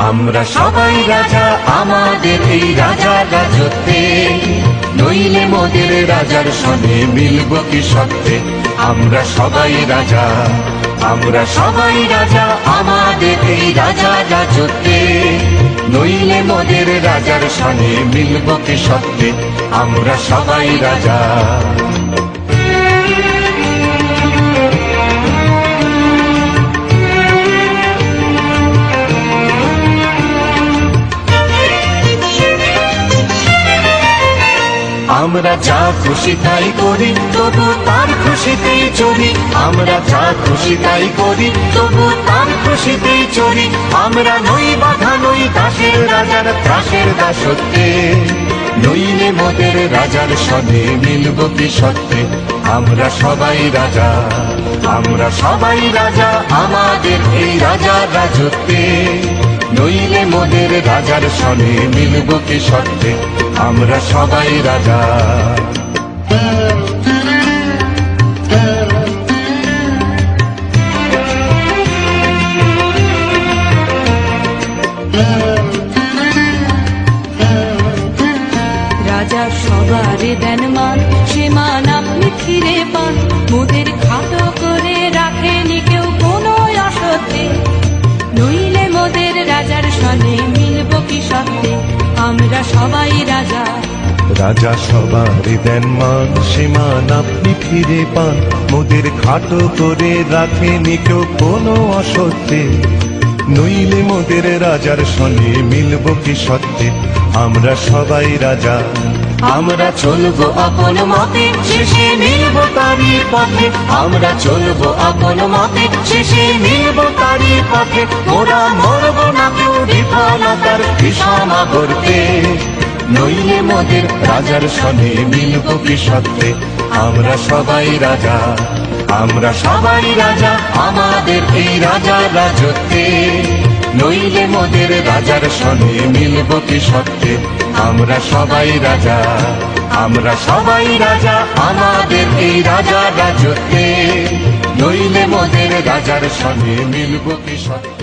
আমরা সবাই রাজা আমাদের এই রাজার রাজত্বে, নইলে মোদের রাজার সনে মিলব কি সত্যে। আমরা সবাই রাজা, আমরা সবাই রাজা আমাদের এই রাজার রাজত্বে, নইলে মোদের রাজার সনে মিলব কি সত্যে। আমরা সবাই রাজা। আমরা যা খুশি তাই করি তবু তার খুশিতেই চলি, আমরা যা খুশি তাই করি তবু তার খুশিতেই চলি। আমরা নই বাধা নই দাসের রাজার ত্রাসের দাসত্বে, নইলে মোদের রাজার সনে মিলব কি সত্যে। আমরা সবাই রাজা, আমরা সবাই রাজা আমাদের এই রাজার রাজত্বে, নইলে মোদের রাজার সনে মিলব কি সত্যে। আমরা সবাই রাজা। রাজা সবারে দেন মান, সে মান আপনি ফিরে পান। মোদের খাটো করে রাখেনি কেউ কোনো অসত্যে, নইলে মোদের রাজার সনে মিলব কি সত্যে। আমরা সবাই রাজা। রাজা সবারই দেন মান, সে মান আপনি ফিরে পান। মোদের খাটো করে রাখেনি কেউ কোনো অসত্যে, নইলে মোদের রাজার সনে মিলব কি সত্যে। আমরা সবাই রাজা। আমরা চলবো আপন মতে, শেষে মিলব তারই পথে। আমরা চলবো আপন মতে, শেষে মিলব তারই পথে। ওরা মরব না কেউ বিফলতার বিষম গর্তে, নইলে মোদের রাজার সনে মিলব কি সত্যে। আমরা সবাই রাজা, আমরা সবাই রাজা আমাদের এই রাজার রাজত্বে, নইলে মোদের রাজার সনে মিলব কি সত্যে। আমরা সবাই রাজা, আমরা সবাই রাজা আমাদের এই রাজার রাজত্বে, নইলে মোদের রাজার সনে মিলব কি সত্যে।